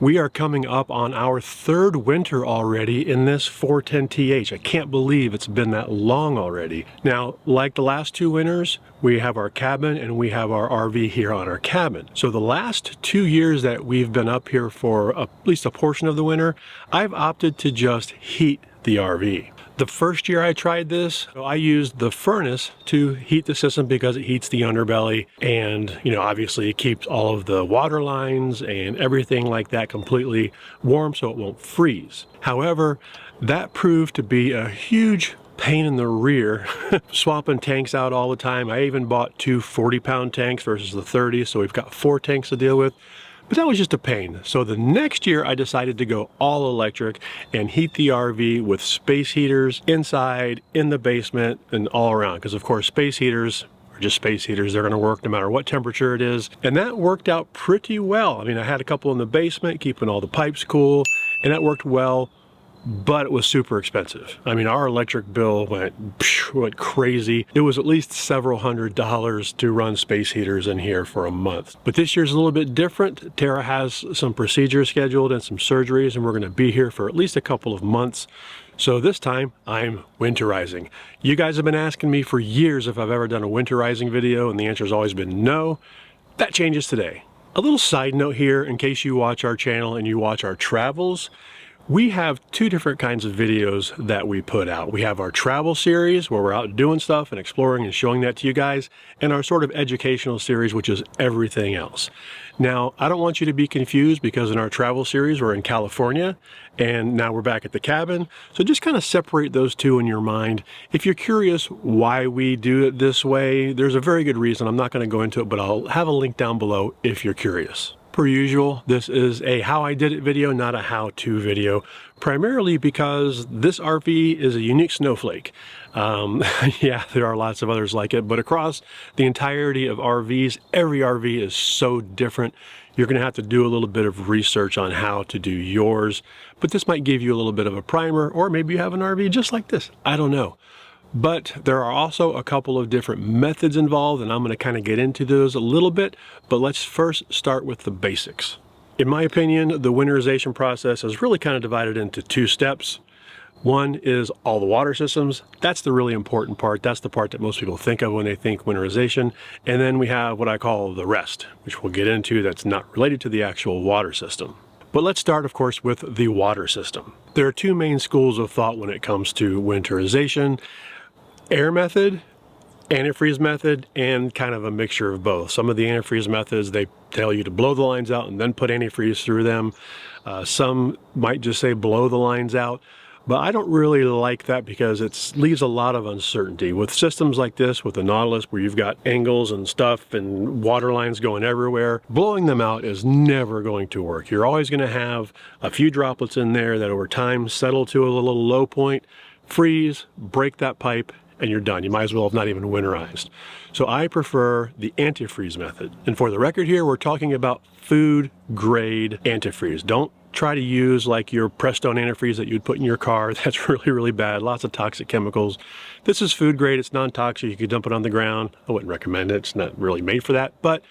We are coming up on our third winter already in this 410TH. I can't believe it's been that long already. Now, like the last two winters, we have our cabin and we have our RV here on our cabin. So the last 2 years that we've been up here for at least a portion of the winter, I've opted to just heat the RV. The first year I tried this, I used the furnace to heat the system because it heats the underbelly and, obviously it keeps all of the water lines and everything like that completely warm so it won't freeze. However, that proved to be a huge pain in the rear, swapping tanks out all the time. I even bought two 40-pound tanks versus the 30, so we've got 4 tanks to deal with. But that was just a pain. So the next year I decided to go all electric and heat the RV with space heaters inside, in the basement, and all around. Because of course space heaters are just space heaters. They're going to work no matter what temperature it is. And that worked out pretty well. I mean, I had a couple in the basement keeping all the pipes cool, and that worked well. But it was super expensive. I mean, our electric bill went crazy. It was at least several $100s to run space heaters in here for a month. But this year's a little bit different. Tara has some procedures scheduled and some surgeries, and we're gonna be here for at least a couple of months. So this time, I'm winterizing. You guys have been asking me for years if I've ever done a winterizing video, and the answer's always been no. That changes today. A little side note here, in case you watch our channel and you watch our travels, we have 2 different kinds of videos that we put out. We have our travel series where we're out doing stuff and exploring and showing that to you guys, and our sort of educational series, which is everything else. Now, I don't want you to be confused because in our travel series, we're in California and now we're back at the cabin. So just kind of separate those 2 in your mind. If you're curious why we do it this way, there's a very good reason. I'm not going to go into it, but I'll have a link down below if you're curious. Per usual, this is a how I did it video, not a how-to video, primarily because this RV is a unique snowflake. Yeah, there are lots of others like it, but across the entirety of RVs, every RV is so different. You're going to have to do a little bit of research on how to do yours, but this might give you a little bit of a primer, or maybe you have an RV just like this. I don't know. But there are also a couple of different methods involved, and I'm going to kind of get into those a little bit, but let's first start with the basics. In my opinion, the winterization process is really kind of divided into 2 steps. One is all the water systems. That's the really important part. That's the part that most people think of when they think winterization. And then we have what I call the rest, which we'll get into, that's not related to the actual water system. But let's start, of course, with the water system. There are 2 main schools of thought when it comes to winterization. Air method, antifreeze method, and kind of a mixture of both. Some of the antifreeze methods, they tell you to blow the lines out and then put antifreeze through them. Some might just say blow the lines out, but I don't really like that because it leaves a lot of uncertainty. With systems like this, with the Nautilus, where you've got angles and stuff and water lines going everywhere, blowing them out is never going to work. You're always going to have a few droplets in there that over time settle to a little low point, freeze, break that pipe, and you're done. You might as well have not even winterized. So I prefer the antifreeze method. And for the record here, we're talking about food grade antifreeze. Don't try to use like your Prestone antifreeze that you'd put in your car. That's really, really bad. Lots of toxic chemicals. This is food grade. It's non-toxic. You could dump it on the ground. I wouldn't recommend it. It's not really made for that, but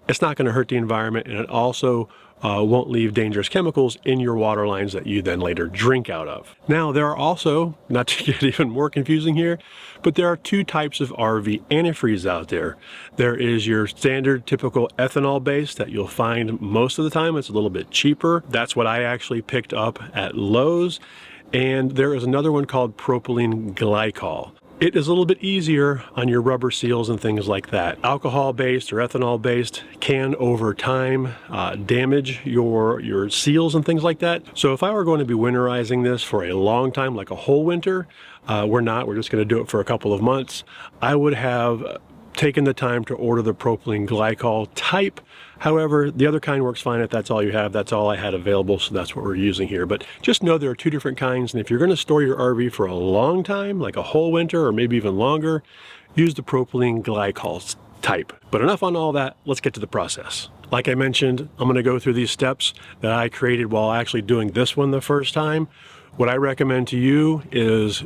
it's not going to hurt the environment, and it also won't leave dangerous chemicals in your water lines that you then later drink out of. Now, there are also, not to get even more confusing here, but there are 2 types of RV antifreeze out there. There is your standard typical ethanol base that you'll find most of the time. It's a little bit cheaper. That's what I actually picked up at Lowe's. And there is another one called propylene glycol. It is a little bit easier on your rubber seals and things like that. Alcohol-based or ethanol-based can, over time, damage your seals and things like that. So if I were going to be winterizing this for a long time, like a whole winter, we're not. We're just going to do it for a couple of months. I would have taken the time to order the propylene glycol type. However, the other kind works fine if that's all you have. That's all I had available, so that's what we're using here. But just know there are 2 different kinds, and if you're going to store your RV for a long time, like a whole winter or maybe even longer, use the propylene glycol type. But enough on all that, let's get to the process. Like I mentioned, I'm going to go through these steps that I created while actually doing this one the first time. What I recommend to you is,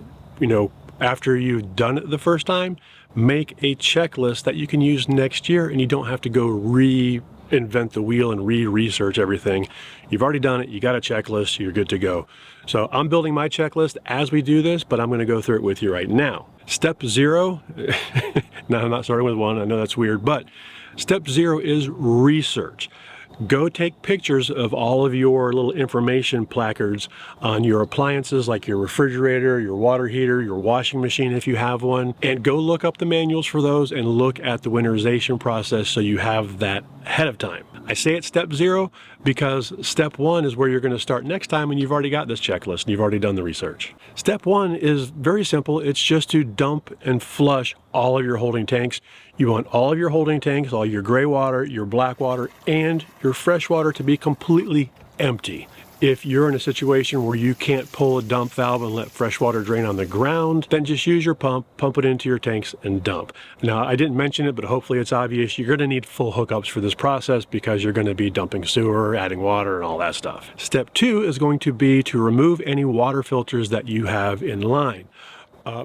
after you've done it the first time, make a checklist that you can use next year, and you don't have to go reinvent the wheel and research everything. You've already done it, you got a checklist, you're good to go. So I'm building my checklist as we do this, but I'm gonna go through it with you right now. Step 0, now I'm not starting with 1, I know that's weird, but step 0 is research. Go take pictures of all of your little information placards on your appliances, like your refrigerator, your water heater, your washing machine if you have one, and go look up the manuals for those and look at the winterization process so you have that ahead of time. I say it's step 0 because step 1 is where you're going to start next time when you've already got this checklist and you've already done the research. Step 1 is very simple. It's just to dump and flush all of your holding tanks. You want all of your holding tanks, all your gray water, your black water, and your fresh water to be completely empty. If you're in a situation where you can't pull a dump valve and let fresh water drain on the ground, then just use your pump it into your tanks and dump. Now, I didn't mention it, but hopefully it's obvious. You're gonna need full hookups for this process because you're gonna be dumping sewer, adding water, and all that stuff. Step 2 is going to be to remove any water filters that you have in line.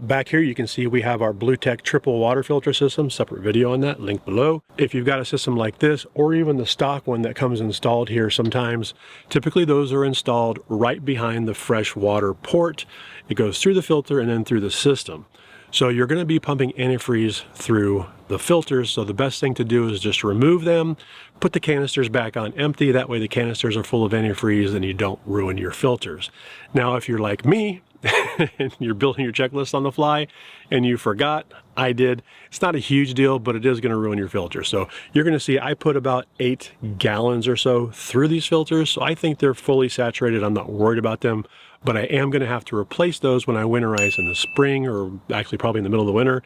Back here you can see we have our BlueTech triple water filter system, separate video on that, link below. If you've got a system like this, or even the stock one that comes installed here sometimes, typically those are installed right behind the fresh water port. It goes through the filter and then through the system. So you're going to be pumping antifreeze through the filters, so the best thing to do is just remove them, put the canisters back on empty, that way the canisters are full of antifreeze and you don't ruin your filters. Now if you're like me, and you're building your checklist on the fly and you forgot, I did. It's not a huge deal, but it is going to ruin your filter. So you're going to see I put about 8 gallons or so through these filters. So I think they're fully saturated. I'm not worried about them, but I am going to have to replace those when I winterize in the spring, or actually probably in the middle of the winter.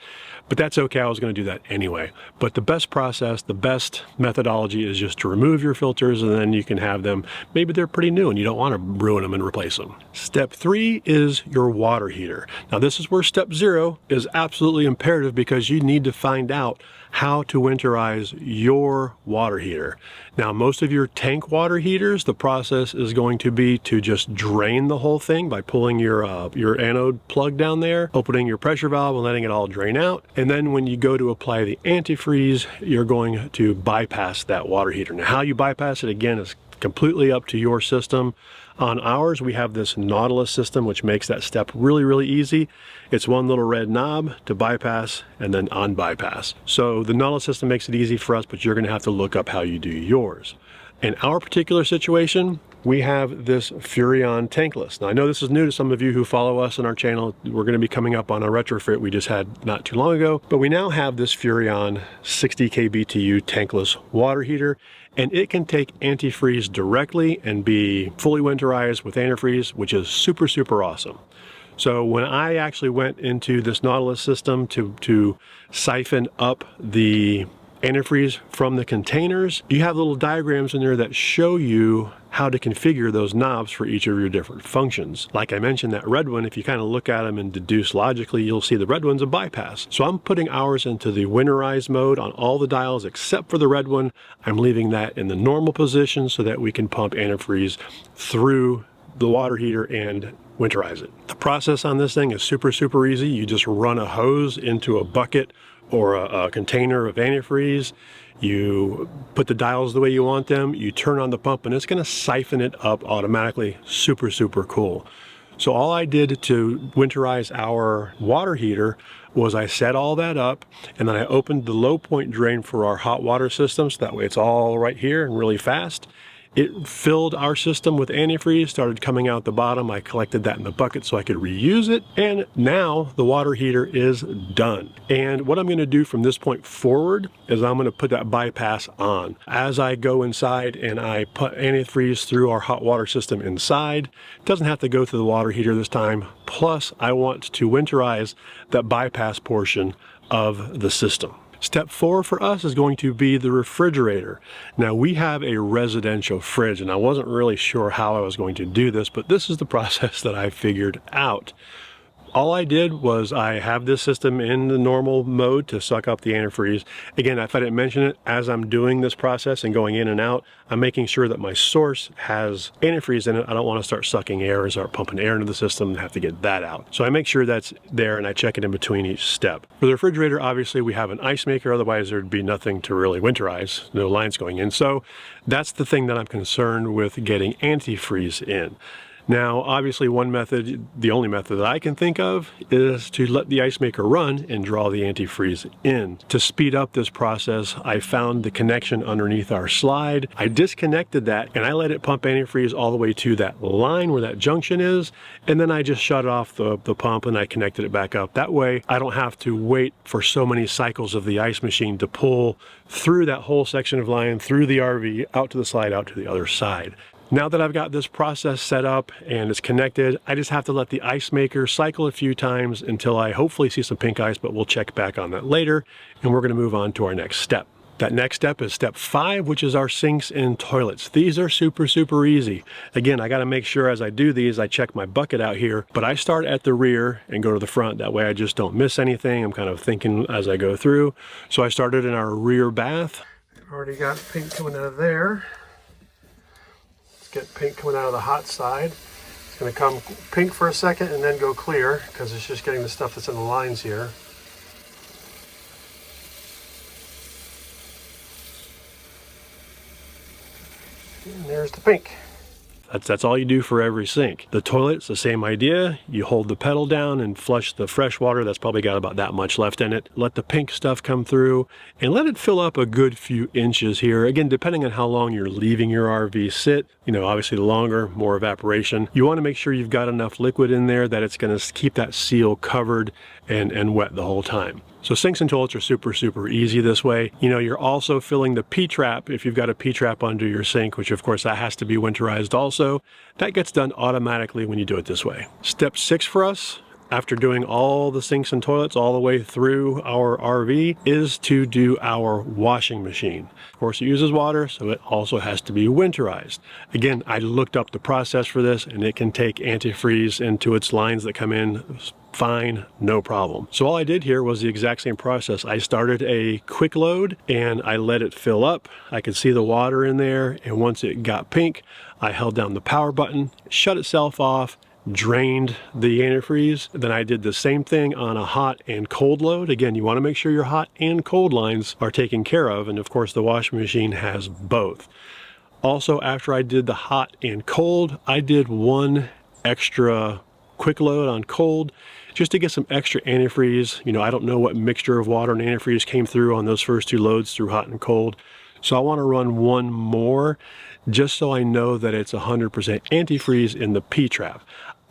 But that's okay, I was going to do that anyway. But the best process, the best methodology is just to remove your filters, and then you can have them, maybe they're pretty new and you don't want to ruin them and replace them. Step 3 is your water heater. Now this is where step 0 is absolutely imperative, because you need to find out how to winterize your water heater. Now most of your tank water heaters, the process is going to be to just drain the whole thing by pulling your anode plug down there, opening your pressure valve and letting it all drain out. And then when you go to apply the antifreeze, you're going to bypass that water heater. Now how you bypass it, again, is completely up to your system. On ours, we have this Nautilus system, which makes that step really, really easy. It's one little red knob to bypass and then unbypass. So the Nautilus system makes it easy for us, but you're going to have to look up how you do yours. In our particular situation, we have this Furrion Tankless. Now I know this is new to some of you who follow us on our channel. We're going to be coming up on a retrofit we just had not too long ago, but we now have this Furrion 60 kBTU tankless water heater, and it can take antifreeze directly and be fully winterized with antifreeze, which is super, super awesome. So when I actually went into this Nautilus system to siphon up the antifreeze from the containers, you have little diagrams in there that show you how to configure those knobs for each of your different functions. Like I mentioned, that red one, if you kind of look at them and deduce logically, you'll see the red one's a bypass. So I'm putting ours into the Winterize mode on all the dials except for the red one. I'm leaving that in the normal position so that we can pump antifreeze through the water heater and winterize it. The process on this thing is super, super easy. You just run a hose into a bucket or a container of antifreeze. You put the dials the way you want them, you turn on the pump, and it's going to siphon it up automatically. Super, super cool. So all I did to winterize our water heater was I set all that up, and then I opened the low point drain for our hot water system, so that way it's all right here and really fast. It filled our system with antifreeze, started coming out the bottom. I collected that in the bucket so I could reuse it. And now the water heater is done. And what I'm going to do from this point forward is I'm going to put that bypass on. As I go inside and I put antifreeze through our hot water system inside, it doesn't have to go through the water heater this time. Plus, I want to winterize that bypass portion of the system. Step 4 for us is going to be the refrigerator. Now we have a residential fridge, and I wasn't really sure how I was going to do this, but this is the process that I figured out. All I did was I have this system in the normal mode to suck up the antifreeze. Again, if I didn't mention it, as I'm doing this process and going in and out, I'm making sure that my source has antifreeze in it. I don't want to start sucking air and start pumping air into the system and have to get that out. So I make sure that's there and I check it in between each step. For the refrigerator, obviously we have an ice maker, otherwise there'd be nothing to really winterize, no lines going in. So that's the thing that I'm concerned with getting antifreeze in. Now, obviously one method, the only method that I can think of, is to let the ice maker run and draw the antifreeze in. To speed up this process, I found the connection underneath our slide. I disconnected that and I let it pump antifreeze all the way to that line where that junction is, and then I just shut off the pump and I connected it back up. That way I don't have to wait for so many cycles of the ice machine to pull through that whole section of line, through the RV, out to the slide, out to the other side. Now that I've got this process set up and it's connected, I just have to let the ice maker cycle a few times until I hopefully see some pink ice, but we'll check back on that later, and we're gonna move on to our next step. That next step is step 5, which is our sinks and toilets. These are super, super easy. Again, I gotta make sure as I do these, I check my bucket out here, but I start at the rear and go to the front. That way I just don't miss anything. I'm kind of thinking as I go through. So I started in our rear bath. Already got pink coming out of there. Get pink coming out of the hot side. It's going to come pink for a second and then go clear because it's just getting the stuff that's in the lines here. And there's the pink. That's all you do for every sink. The toilet's the same idea. You hold the pedal down and flush the fresh water. That's probably got about that much left in it. Let the pink stuff come through and let it fill up a good few inches here. Again, depending on how long you're leaving your RV sit, you know, obviously the longer, more evaporation. You want to make sure you've got enough liquid in there that it's going to keep that seal covered and wet the whole time. So sinks and toilets are super, super easy this way. You know, you're also filling the P-trap if you've got a P-trap under your sink, which of course that has to be winterized also. That gets done automatically when you do it this way. Step 6 for us, after doing all the sinks and toilets all the way through our RV, is to do our washing machine. Of course, it uses water, so it also has to be winterized. Again, I looked up the process for this, and it can take antifreeze into its lines that come in fine, no problem. So all I did here was the exact same process. I started a quick load and I let it fill up. I could see the water in there, and once it got pink, I held down the power button, shut itself off, drained the antifreeze. Then I did the same thing on a hot and cold load. Again, you want to make sure your hot and cold lines are taken care of, and of course the washing machine has both. Also, after I did the hot and cold, I did one extra quick load on cold just to get some extra antifreeze. You know, I don't know what mixture of water and antifreeze came through on those first 2 loads through hot and cold. So I want to run one more just so I know that it's 100% antifreeze in the P-trap.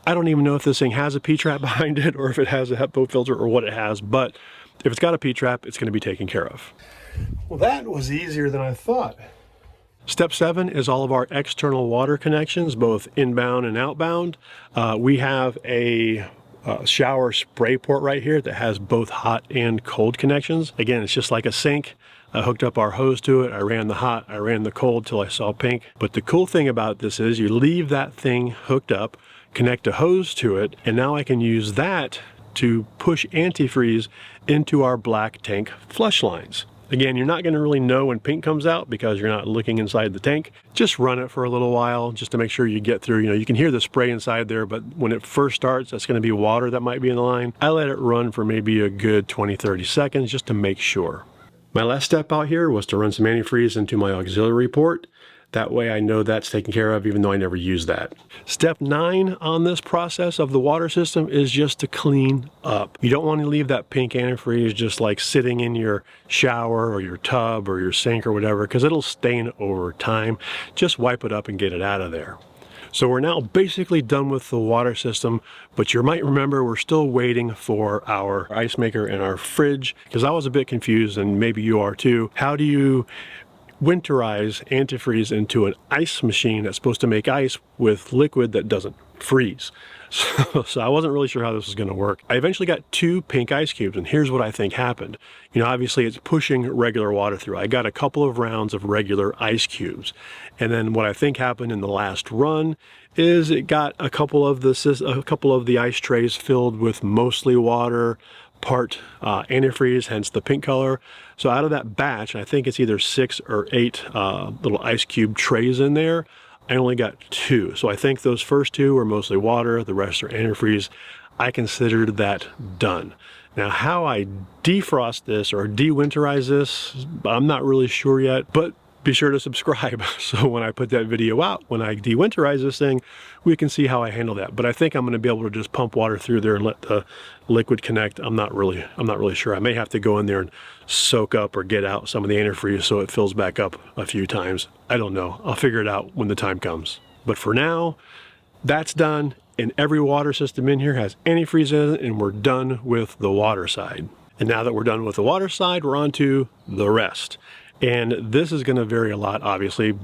I don't even know if this thing has a P-trap behind it or if it has a HEPA filter or what it has, but if it's got a P-trap, it's going to be taken care of. Well, that was easier than I thought. Step 7 is all of our external water connections, both inbound and outbound. We have a shower spray port right here that has both hot and cold connections. Again, it's just like a sink. I hooked up our hose to it. I ran the hot, I ran the cold till I saw pink. But the cool thing about this is you leave that thing hooked up, connect a hose to it, and now I can use that to push antifreeze into our black tank flush lines. Again, you're not going to really know when pink comes out because you're not looking inside the tank. Just run it for a little while just to make sure you get through. You know, you can hear the spray inside there, but when it first starts, that's going to be water that might be in the line. I let it run for maybe a good 20-30 seconds just to make sure. My last step out here was to run some antifreeze into my auxiliary port. That way I know that's taken care of, even though I never use that. Step 9 on this process of the water system is just to clean up. You don't want to leave that pink antifreeze just like sitting in your shower or your tub or your sink or whatever, because it'll stain over time. Just wipe it up and get it out of there. So we're now basically done with the water system, but you might remember we're still waiting for our ice maker and our fridge, because I was a bit confused, and maybe you are too. How do you winterize antifreeze into an ice machine that's supposed to make ice with liquid that doesn't freeze. So I wasn't really sure how this was going to work. I eventually got 2 pink ice cubes, and here's what I think happened. You know, obviously it's pushing regular water through. I got a couple of rounds of regular ice cubes. And then what I think happened in the last run is it got a couple of the ice trays filled with mostly water, part antifreeze, hence the pink color. So out of that batch, I think it's either 6 or 8 little ice cube trays in there. I only got 2. So I think those first 2 were mostly water, the rest are antifreeze. I considered that done. Now how I defrost this or de-winterize this, I'm not really sure yet, but be sure to subscribe. So when I put that video out, when I de-winterize this thing, we can see how I handle that. But I think I'm going to be able to just pump water through there and let the liquid connect. I'm not really sure. I may have to go in there and soak up or get out some of the antifreeze so it fills back up a few times. I don't know. I'll figure it out when the time comes. But for now, that's done. And every water system in here has antifreeze in it, and we're done with the water side. And now that we're done with the water side, we're on to the rest. And this is going to vary a lot, obviously,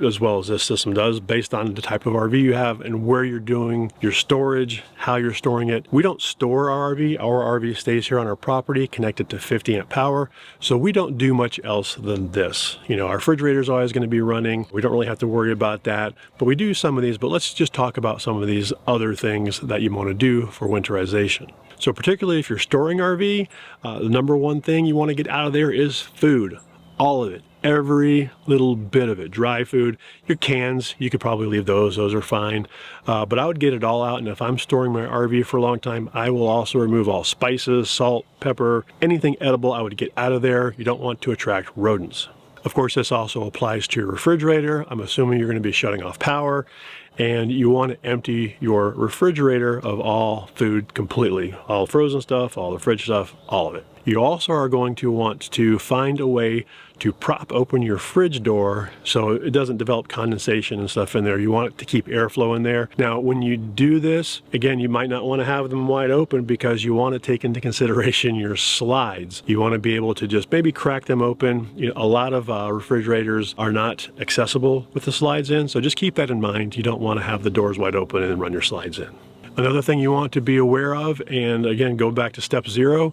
as well as this system does, based on the type of RV you have and where you're doing your storage, how you're storing it. We don't store our RV. Our RV stays here on our property, connected to 50 amp power. So we don't do much else than this. You know, our refrigerator is always going to be running. We don't really have to worry about that. But we do some of these, but let's just talk about some of these other things that you want to do for winterization. So particularly if you're storing RV, the number one thing you want to get out of there is food. All of it, every little bit of it. Dry food, your cans, you could probably leave those are fine. But I would get it all out, and if I'm storing my RV for a long time, I will also remove all spices, salt, pepper, anything edible I would get out of there. You don't want to attract rodents. Of course, this also applies to your refrigerator. I'm assuming you're going to be shutting off power, and you want to empty your refrigerator of all food completely. All frozen stuff, all the fridge stuff, all of it. You also are going to want to find a way to prop open your fridge door so it doesn't develop condensation and stuff in there. You want it to keep airflow in there. Now, when you do this, again, you might not want to have them wide open because you want to take into consideration your slides. You want to be able to just maybe crack them open. You know, a lot of refrigerators are not accessible with the slides in, so just keep that in mind. You don't want to have the doors wide open and run your slides in. Another thing you want to be aware of, and again, go back to step 0,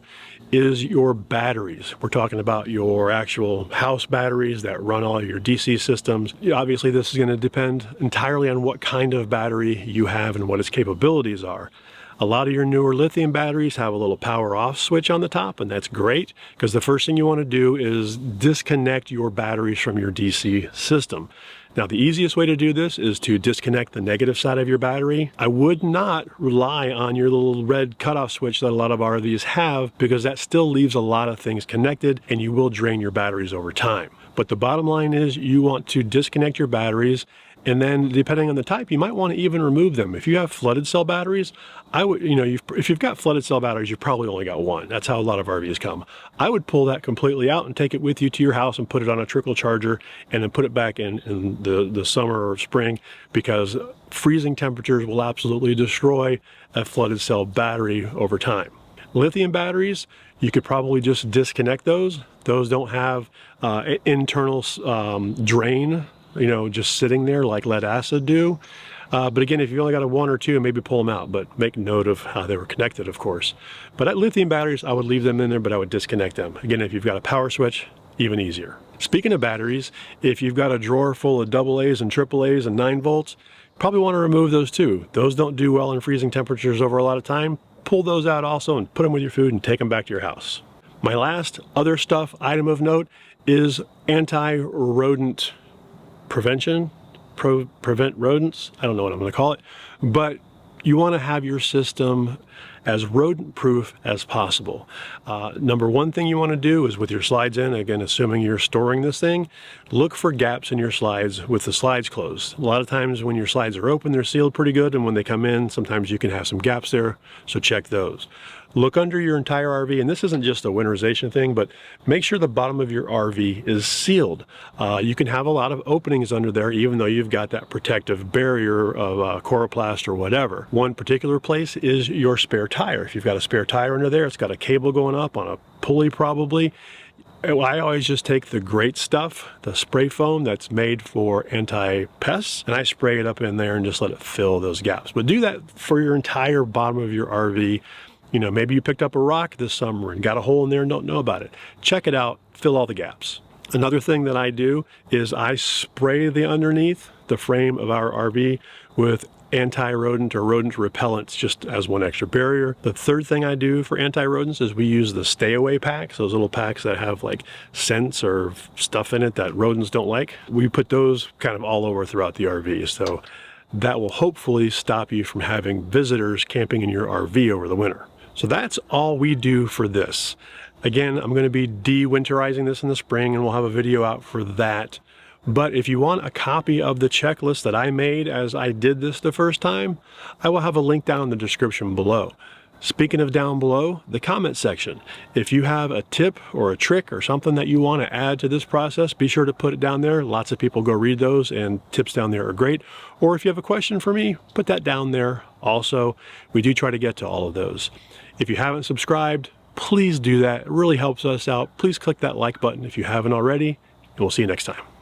is your batteries. We're talking about your actual house batteries that run all your DC systems. Obviously, this is going to depend entirely on what kind of battery you have and what its capabilities are. A lot of your newer lithium batteries have a little power off switch on the top, and that's great because the first thing you want to do is disconnect your batteries from your DC system. Now, the easiest way to do this is to disconnect the negative side of your battery. I would not rely on your little red cutoff switch that a lot of RVs have because that still leaves a lot of things connected and you will drain your batteries over time. But the bottom line is you want to disconnect your batteries, and then depending on the type, you might want to even remove them. If you have flooded cell batteries, if you've got flooded cell batteries, you've probably only got one. That's how a lot of RVs come. I would pull that completely out and take it with you to your house and put it on a trickle charger and then put it back in the summer or spring, because freezing temperatures will absolutely destroy a flooded cell battery over time. Lithium batteries, you could probably just disconnect those. Those don't have internal drain, just sitting there like lead acid do. But again, if you only got a 1 or 2, maybe pull them out, but make note of how they were connected, of course. But at lithium batteries, I would leave them in there, but I would disconnect them. Again, if you've got a power switch, even easier. Speaking of batteries, if you've got a drawer full of AA's and AAA's and 9 volts, probably want to remove those too. Those don't do well in freezing temperatures over a lot of time. Pull those out also and put them with your food and take them back to your house. My last other stuff item of note is anti-rodent prevention. Prevent rodents. I don't know what I'm going to call it, but you want to have your system as rodent proof as possible. Number one thing you want to do is with your slides in, again, assuming you're storing this thing, look for gaps in your slides with the slides closed. A lot of times when your slides are open, they're sealed pretty good, and when they come in, sometimes you can have some gaps there, so check those. Look under your entire RV, and this isn't just a winterization thing, but make sure the bottom of your RV is sealed. You can have a lot of openings under there, even though you've got that protective barrier of coroplast or whatever. One particular place is your spare tire. If you've got a spare tire under there, it's got a cable going up on a pulley probably. I always just take the great stuff, the spray foam that's made for anti-pests, and I spray it up in there and just let it fill those gaps. But do that for your entire bottom of your RV. You know, maybe you picked up a rock this summer and got a hole in there and don't know about it. Check it out, fill all the gaps. Another thing that I do is I spray the underneath, the frame of our RV, with anti-rodent or rodent repellents just as one extra barrier. The third thing I do for anti-rodents is we use the stay away packs, those little packs that have like scents or stuff in it that rodents don't like. We put those kind of all over throughout the RV. So that will hopefully stop you from having visitors camping in your RV over the winter. So that's all we do for this. Again, I'm going to be de-winterizing this in the spring and we'll have a video out for that. But if you want a copy of the checklist that I made as I did this the first time, I will have a link down in the description below. Speaking of down below, the comment section. If you have a tip or a trick or something that you want to add to this process, be sure to put it down there. Lots of people go read those and tips down there are great. Or if you have a question for me, put that down there also. We do try to get to all of those. If you haven't subscribed, please do that. It really helps us out. Please click that like button if you haven't already, and we'll see you next time.